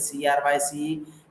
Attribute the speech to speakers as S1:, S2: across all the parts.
S1: CRYC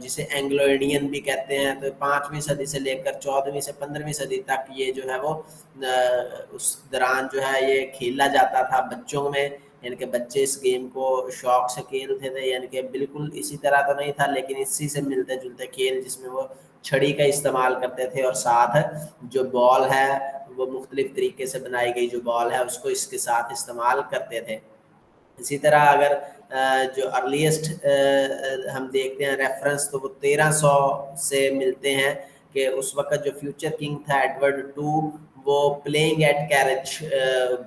S1: جسے Anglo Indian بھی کہتے ہیں، تو 5ویں صدی سے لے کر 14ویں سے 15ویں صدی تک یہ جو ہے وہ اس دوران جو ہے یہ کھیلا جاتا تھا بچوں میں، یعنی کہ بچے اس گیم کو شوق سے کھیلتے تھے، یعنی کہ بالکل اسی طرح تو نہیں تھا لیکن اسی سے ملتے جلتے کھیل، جس میں وہ چھڑی کا استعمال کرتے تھے اور ساتھ جو بال ہے وہ مختلف طریقے سے بنائی گئی جو بال ہے اس کو اس کے ساتھ استعمال کرتے تھے۔ اسی طرح اگر جو ارلیسٹ ہم دیکھتے ہیں ریفرنس تو وہ 1300 سے ملتے ہیں کہ اس وقت جو فیوچر کنگ تھا ایڈورڈ ٹو، وہ پلینگ ایٹ کیرچ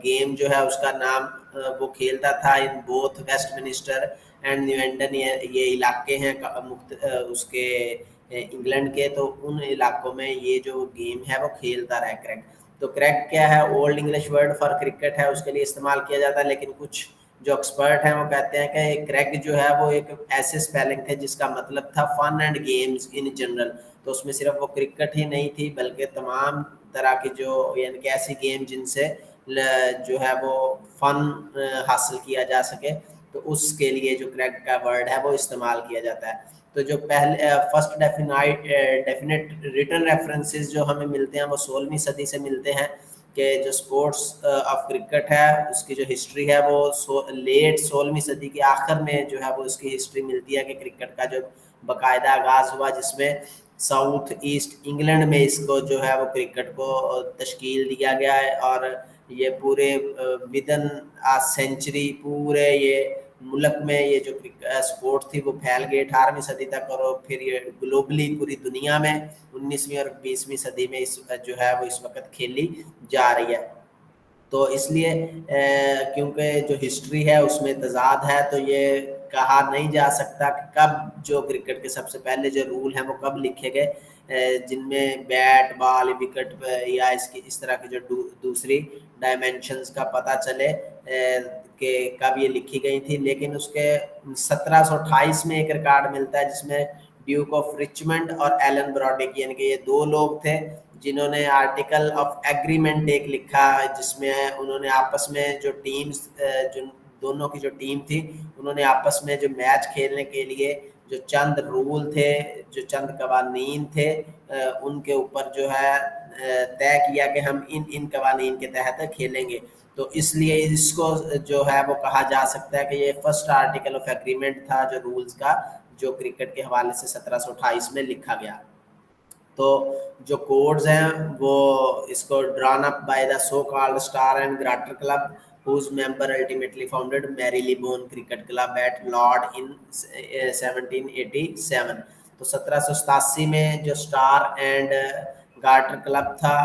S1: گیم جو ہے اس کا نام وہ کھیلتا تھا in both Westminster and New London, یہ علاقے ہیں اس کے انگلینڈ کے، تو ان علاقوں میں یہ جو گیم ہے وہ کھیلتا رہا کریک۔ تو کریک کیا ہے؟ Old English word for cricket ہے، اس کے لیے استعمال کیا جاتا ہے، لیکن کچھ جو ایکسپرٹ ہیں وہ کہتے ہیں کہ کریک جو ہے وہ ایک ایسے اسپیلنگ تھے جس کا مطلب تھا fun and games in general, تو اس میں صرف وہ کرکٹ ہی نہیں تھی بلکہ تمام طرح کی جو یعنی کہ ایسی گیم جن سے جو ہے وہ فن حاصل کیا جا سکے، تو اس کے لیے جو کریک کا ورڈ ہے وہ استعمال کیا جاتا ہے۔ تو جو پہلے فرسٹ ڈیفینیٹ ریٹن ریفرنسز جو ہمیں ملتے ہیں وہ 16ویں صدی سے ملتے ہیں، کہ جو سپورٹس آف کرکٹ ہے اس کی جو ہسٹری ہے وہ لیٹ 16ویں صدی کے آخر میں جو ہے وہ اس کی ہسٹری ملتی ہے کہ کرکٹ کا جو باقاعدہ آغاز ہوا، جس میں ساؤتھ ایسٹ انگلینڈ میں اس کو جو ہے وہ کرکٹ کو تشکیل دیا گیا ہے، اور یہ پورے ودن سینچری پورے یہ ملک میں یہ جو سپورٹ تھی وہ پھیل گئی 18ویں صدی تک، اور پھر یہ گلوبلی پوری دنیا میں 19ویں اور 20ویں صدی میں اس جو ہے وہ اس وقت کھیلی جا رہی ہے۔ تو اس لیے کیونکہ جو ہسٹری ہے اس میں تضاد ہے، تو یہ کہا نہیں جا سکتا کہ کب جو کرکٹ کے سب سے پہلے جو رول ہیں وہ کب لکھے گئے، جن میں بیٹ بال وکٹ یا اس طرح کی جو دوسری ڈائمینشنز کا پتہ چلے کہ کب یہ لکھی گئی تھی۔ لیکن اس کے 1728 میں ایک ریکارڈ ملتا ہے جس میں ڈیوک آف رچمنڈ اور ایلن براڈک، یعنی کہ یہ دو لوگ تھے جنہوں نے آرٹیکل آف ایگریمنٹ ایک لکھا، جس میں انہوں نے آپس میں جو ٹیمز جو دونوں کی جو ٹیم تھی انہوں نے آپس میں جو میچ کھیلنے کے لیے جو چند رول تھے، جو چند قوانین تھے، ان کے اوپر جو ہے طے کیا کہ ہم ان قوانین کے تحت کھیلیں گے۔ تو اس لیے اس کو جو ہے وہ کہا جا سکتا ہے کہ یہ فرسٹ آرٹیکل آف ایگریمنٹ تھا جو رولز کا، جو کرکٹ کے حوالے سے 1728 میں لکھا گیا۔ تو جو کوڈز ہیں وہ اس کو drawn up by the so called Star and Garter club whose member ultimately founded Marylebone Cricket Club at Lord in 1787۔ تو 1787 میں جو اسٹار اینڈ گارٹر کلب تھا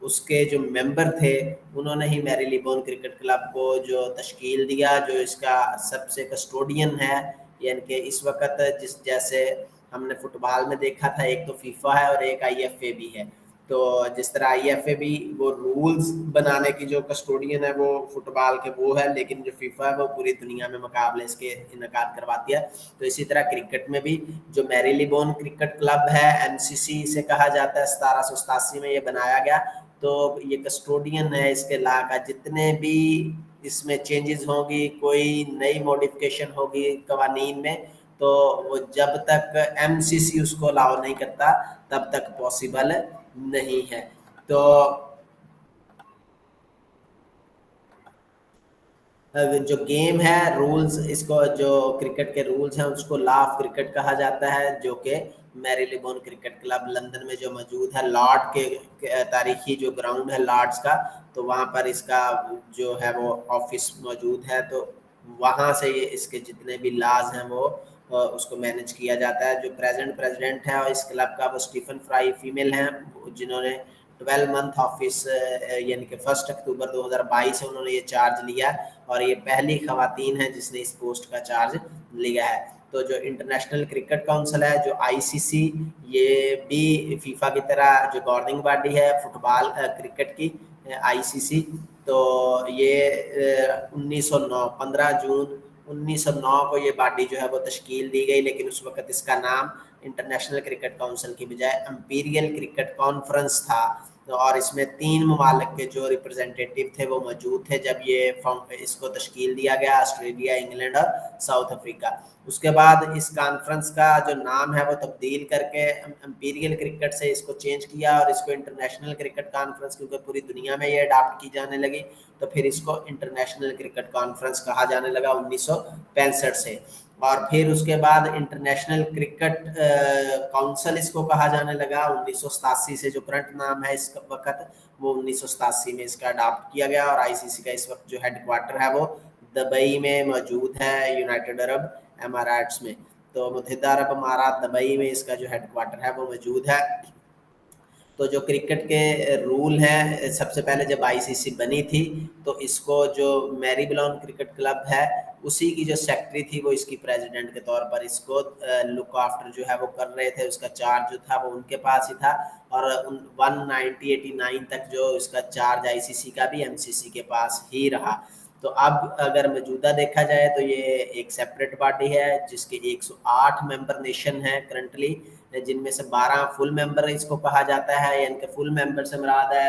S1: اس کے جو ممبر تھے انہوں نے ہی میریلیبون کرکٹ کلب کو جو تشکیل دیا، جو اس کا سب سے کسٹوڈین ہے، یعنی کہ اس وقت جیسے ہم نے فٹ بال میں دیکھا تھا ایک تو فیفا ہے اور ایک آئی ایف اے بھی ہے، تو جس طرح آئی ایف اے بھی وہ رولز بنانے کی جو کسٹوڈین ہے وہ فٹ بال کے وہ ہے، لیکن جو فیفا ہے وہ پوری دنیا میں مقابلے اس کے انعقاد کرواتی ہے۔ تو اسی طرح کرکٹ میں بھی جو میریلیبون کرکٹ کلب ہے MCC سے کہا جاتا ہے، 1787 میں یہ بنایا گیا، تو یہ کسٹوڈین ہے اس کے لا کا، جتنے بھی اس میں چینجز ہوں گی، کوئی نئی موڈیفکیشن ہوگی قوانین میں، تو وہ جب تک MCC اس کو الاؤ نہیں کرتا تب تک پاسبل نہیں ہے۔ تو جو گیم ہے رولز، اس کو جو کرکٹ کے رولز ہیں اس کو لا آف کرکٹ کہا جاتا ہے، جو کہ میریلیبون کرکٹ کلب لندن میں جو موجود ہے، لارڈ کے تاریخی جو گراؤنڈ ہے لارڈز کا، تو وہاں پر اس کا جو ہے وہ آفس موجود ہے، تو وہاں سے یہ اس کے جتنے بھی لاز ہیں وہ اس کو مینج کیا جاتا ہے۔ جو پریزیڈنٹ ہے اور اس کلب کا وہ اسٹیفن فرائی فیمیل ہیں، جنہوں نے 12 منتھ آفس یعنی کہ 1 اکتوبر 2022 سے انہوں نے یہ چارج لیا، اور یہ پہلی خواتین ہیں جس نے اس پوسٹ کا چارج لیا ہے۔ تو جو انٹرنیشنل کرکٹ کونسل ہے، جو ICC، یہ بھی فیفا کی طرح جو گورننگ باڈی ہے فٹ بال کرکٹ کی ICC، تو یہ 15 جون 1909 کو یہ باڈی جو ہے وہ تشکیل دی گئی، لیکن اس وقت اس کا نام انٹرنیشنل کرکٹ کونسل کی بجائے امپیریل کرکٹ کانفرنس تھا۔ اور اس میں 3 ممالک کے جو ریپرزینٹیٹیو تھے وہ موجود تھے جب یہ اس کو تشکیل دیا گیا، آسٹریلیا، انگلینڈ اور ساؤتھ افریقہ۔ اس کے بعد اس کانفرنس کا جو نام ہے وہ تبدیل کر کے امپیریل کرکٹ سے اس کو چینج کیا اور اس کو انٹرنیشنل کرکٹ کانفرنس، کیونکہ پوری دنیا میں یہ اڈاپٹ کی جانے لگی تو پھر اس کو انٹرنیشنل کرکٹ کانفرنس کہا جانے لگا 1965 سے۔ اور پھر اس کے بعد انٹرنیشنل کرکٹ کونسل اس کو کہا جانے لگا 1987 سے، جو کرنٹ نام ہے اس وقت وہ 1987 میں اس کا اڈاپٹ کیا گیا۔ اور آئی سی سی کا اس وقت جو ہیڈ کوارٹر ہے وہ دبئی میں موجود ہے، یونائٹڈ عرب اماراتس میں۔ تو متحدہ عرب امارات دبئی میں اس کا جو ہیڈ کوارٹر ہے وہ موجود ہے۔ تو جو کرکٹ کے رول ہیں، سب سے پہلے جب آئی سی سی بنی تھی تو اس کو جو میری بلون کرکٹ کلب ہے اسی کی جو سیکٹری تھی وہ اس کی پریزیڈنٹ کے طور پر اس کو لک آفٹر جو ہے وہ کر رہے تھے، اس کا چارج جو تھا وہ ان کے پاس ہی تھا۔ اور 1989 تک جو اس کا چارج آئی سی سی کا بھی ایم سی سی کے پاس ہی رہا۔ تو اب اگر موجودہ دیکھا جائے تو یہ ایک سیپریٹ باڈی ہے جس کے 108 ممبر نیشن ہیں کرنٹلی، جن میں سے 12 فل ممبر اس کو کہا جاتا ہے، یعنی کہ فل ممبر سے مراد ہے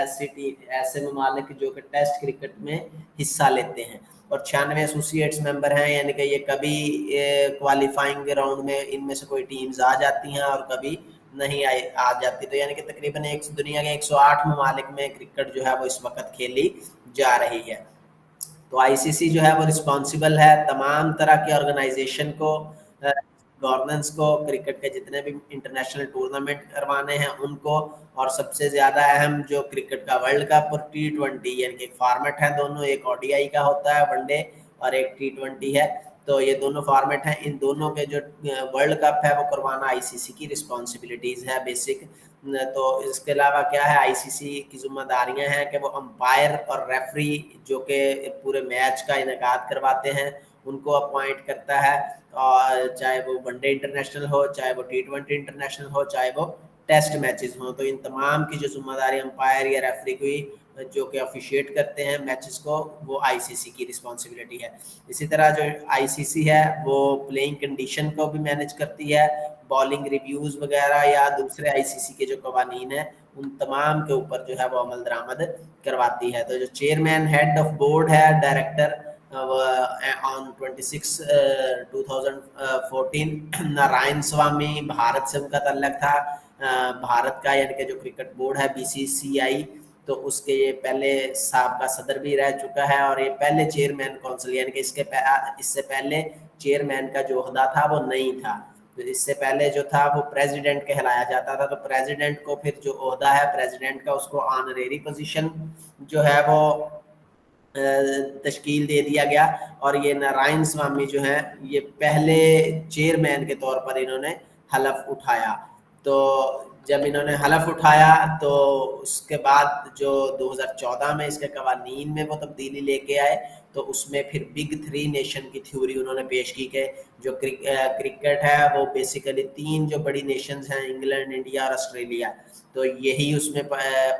S1: ایسے ممالک جو کہ ٹیسٹ کرکٹ میں حصہ لیتے ہیں، اور 96 ایسوسیٹس ممبر ہیں، یعنی کہ یہ کبھی کوالیفائنگ راؤنڈ میں ان میں سے کوئی ٹیمز آ جاتی ہیں اور کبھی نہیں آ جاتی۔ تو یعنی کہ تقریباً دنیا کے 108 ممالک میں کرکٹ جو ہے وہ اس وقت کھیلی جا رہی ہے۔ تو آئی سی سی جو ہے وہ رسپانسیبل ہے تمام طرح کے آرگنائزیشن کو، گورننس کو، کرکٹ کے جتنے بھی انٹرنیشنل ٹورنامنٹ کروانے ہیں ان کو، اور سب سے زیادہ اہم جو کرکٹ کا ورلڈ کپ اور T20، یعنی کہ ایک فارمیٹ ہے دونوں، ایک او ڈی آئی کا ہوتا ہے ون ڈے اور ایک T20 ہے، تو یہ دونوں فارمیٹ ہیں، ان دونوں کے جو ورلڈ کپ ہے وہ کروانا آئی سی سی کی رسپانسبلٹیز ہے بیسک۔ تو اس کے علاوہ کیا ہے، آئی سی سی کی ذمہ داریاں ہیں کہ وہ امپائر اور ریفری جو کہ پورے میچ کا انعقاد کرواتے ہیں ان کو اپوائنٹ کرتا ہے، اور چاہے وہ ون ڈے انٹرنیشنل ہو، چاہے وہ T20 انٹرنیشنل ہو، چاہے وہ ٹیسٹ میچز ہوں، تو ان تمام کی جو ذمہ داری امپائر یا ریفری کی جو کہ افیشیٹ کرتے ہیں میچز کو، وہ آئی سی سی کی رسپانسبلٹی ہے۔ اسی طرح جو آئی سی سی ہے وہ پلینگ کنڈیشن کو بھی مینیج کرتی ہے، بالنگ ریویوز وغیرہ یا دوسرے آئی سی سی کے جو قوانین ہیں ان تمام کے اوپر جو ہے وہ عمل درآمد کرواتی ہے۔ تو جو چیئرمین ہیڈ آف بورڈ ہے، ڈائریکٹر آن 26 2014 نارائن سوامی، بھارت سے ان کا تعلق تھا، بھارت کا، یعنی کہ جو کرکٹ بورڈ ہے بی سی سی آئی، تو اس کے یہ پہلے سابقہ صدر بھی رہ چکا ہے، اور یہ پہلے چیئرمین کونسل، یعنی کہ اس سے پہلے چیئرمین کا جو عہدہ تھا وہ نہیں تھا، تو اس سے پہلے جو تھا وہ پریزیڈنٹ کہلایا جاتا تھا۔ تو پریزیڈنٹ کو پھر جو عہدہ ہے پریزیڈنٹ کا، اس کو آنریری پوزیشن جو ہے وہ تشکیل دے دیا گیا، اور یہ نارائن سوامی جو ہیں یہ پہلے چیئرمین کے طور پر انہوں نے حلف اٹھایا۔ تو جب انہوں نے حلف اٹھایا تو اس کے بعد جو 2014 میں اس کے قوانین میں وہ تبدیلی لے کے آئے، تو اس میں پھر بگ 3 نیشن کی تھیوری انہوں نے پیش کی کہ جو کرکٹ ہے وہ بیسیکلی 3 جو بڑی نیشنز ہیں، انگلینڈ، انڈیا اور آسٹریلیا، تو یہی اس میں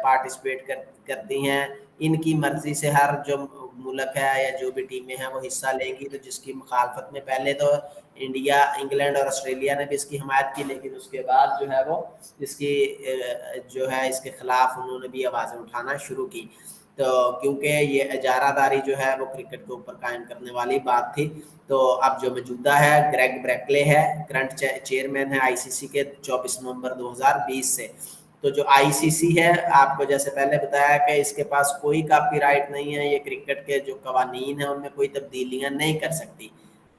S1: پارٹیسپیٹ کرتی ہیں، ان کی مرضی سے ہر جو ملک ہے یا جو بھی ٹیمیں ہیں وہ حصہ لیں گی۔ تو جس کی مخالفت میں پہلے تو انڈیا، انگلینڈ اور آسٹریلیا نے بھی اس کی حمایت کی، لیکن اس کے بعد جو ہے وہ اس کی جو ہے اس کے خلاف انہوں نے بھی آوازیں اٹھانا شروع کی، تو کیونکہ یہ اجارہ داری جو ہے وہ کرکٹ کے اوپر قائم کرنے والی بات تھی۔ تو اب جو موجودہ ہے گریگ بریکلے ہے، کرنٹ چیئرمین ہے آئی سی سی کے 24 نومبر 2020 سے۔ تو جو آئی سی سی ہے، آپ کو جیسے پہلے بتایا کہ اس کے پاس کوئی کاپی رائٹ نہیں ہے، یہ کرکٹ کے جو قوانین ہیں ان میں کوئی تبدیلیاں نہیں کر سکتی۔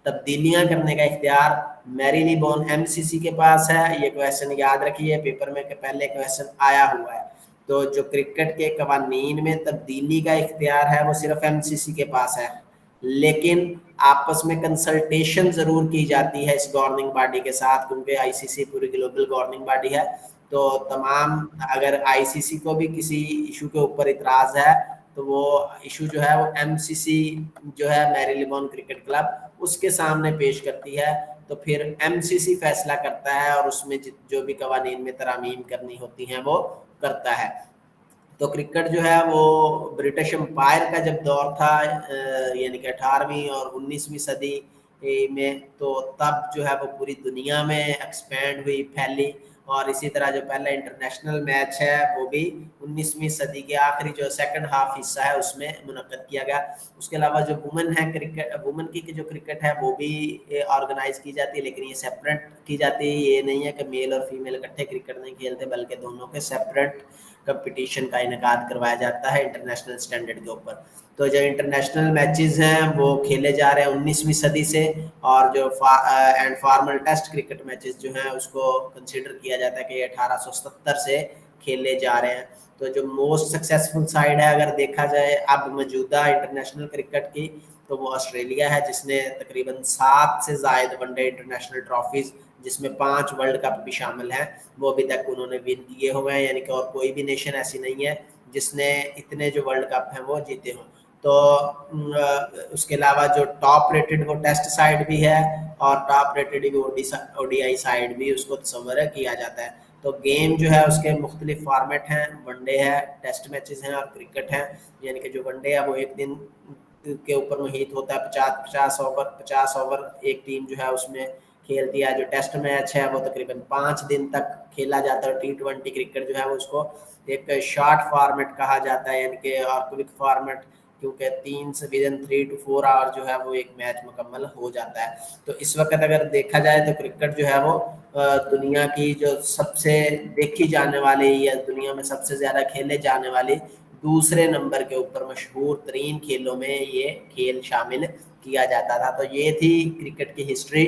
S1: تبدیلیاں کرنے کا اختیار میری بون ایم سی سی کے پاس ہے۔ یہ کویسچن یاد رکھیے پیپر میں کہ پہلے کویسچن آیا ہوا ہے۔ تو جو کرکٹ کے قوانین میں تبدیلی کا اختیار ہے وہ صرف ایم سی سی کے پاس ہے، لیکن آپس میں کنسلٹیشن ضرور کی جاتی ہے اس گورننگ باڈی کے ساتھ، کیونکہ آئی سی سی پوری گلوبل گورننگ باڈی ہے۔ تو تمام اگر آئی سی سی کو بھی کسی ایشو کے اوپر اعتراض ہے تو وہ ایشو جو ہے وہ ایم سی سی جو ہے میری لیبون کرکٹ کلب اس کے سامنے پیش کرتی ہے، تو پھر ایم سی سی فیصلہ کرتا ہے اور اس میں جو بھی قوانین میں ترامیم کرنی ہوتی ہیں وہ کرتا ہے۔ تو کرکٹ جو ہے وہ برٹش امپائر کا جب دور تھا، یعنی کہ 18ویں اور 19ویں صدی میں، تو تب جو ہے وہ پوری دنیا میں ایکسپینڈ ہوئی، پھیلی، اور اسی طرح جو پہلا انٹرنیشنل میچ ہے وہ بھی 19ویں صدی کے آخری جو سیکنڈ ہاف حصہ ہے اس میں منعقد کیا گیا. اس کے علاوہ جو وومن ہے کرکٹ، وومن کی جو کرکٹ ہے وہ بھی آرگنائز کی جاتی ہے، لیکن یہ سیپریٹ کی جاتی ہے. یہ نہیں ہے کہ میل اور فیمیل اکٹھے کرکٹ نہیں کھیلتے، بلکہ دونوں کے سیپریٹ کمپٹیشن کا انعقاد کروایا جاتا ہے انٹرنیشنل اسٹینڈرڈ کے اوپر. تو جو انٹرنیشنل میچز ہیں وہ کھیلے جا رہے ہیں 19ویں صدی سے، اور جو and formal test cricket matches جو ہیں اس کو کنسیڈر کیا جاتا ہے کہ یہ 1870 سے کھیلے جا رہے ہیں. تو جو موسٹ سکسیسفل سائڈ ہے اگر دیکھا جائے اب موجودہ انٹرنیشنل کرکٹ کی، تو وہ آسٹریلیا ہے، جس نے تقریباً 7 سے زائد ون ڈے انٹرنیشنل ٹرافیز، جس میں 5 ورلڈ کپ بھی شامل ہیں، وہ ابھی تک انہوں نے ون کیے ہوئے ہیں. یعنی کہ اور کوئی بھی نیشن ایسی نہیں ہے جس نے اتنے جو ورلڈ کپ ہیں وہ جیتے ہوں. تو اس کے علاوہ جو ٹاپ ریٹڈ وہ ٹیسٹ سائڈ بھی ہے، اور top rated O D I side بھی اس کو تصور کیا جاتا ہے. تو گیم جو ہے اس کے مختلف فارمیٹ ہیں، ون ڈے ہے، ٹیسٹ میچز ہیں اور کرکٹ ہے. یعنی کہ جو ون ڈے ہے وہ ایک دن کے اوپر محیط ہوتا ہے، 50 اوور ایک ٹیم جو ہے اس میں کھیلتی ہے. جو ٹیسٹ میچ ہے وہ تقریباً 5 دن تک کھیلا جاتا ہے. T20 کرکٹ جو ہے وہ اس کو ایک شارٹ فارمیٹ کہا جاتا ہے، یعنی کہ اور کوئک فارمیٹ، کیونکہ 3 سے ودن 3 to 4 آور جو ہے وہ ایک میچ مکمل ہو جاتا ہے. تو اس وقت اگر دیکھا جائے تو کرکٹ جو ہے وہ دنیا کی جو سب سے دیکھی جانے والی یا دنیا میں سب سے زیادہ کھیلے جانے والی دوسرے نمبر کے اوپر مشہور ترین کھیلوں میں یہ کھیل شامل کیا جاتا تھا. تو یہ تھی کرکٹ کی ہسٹری.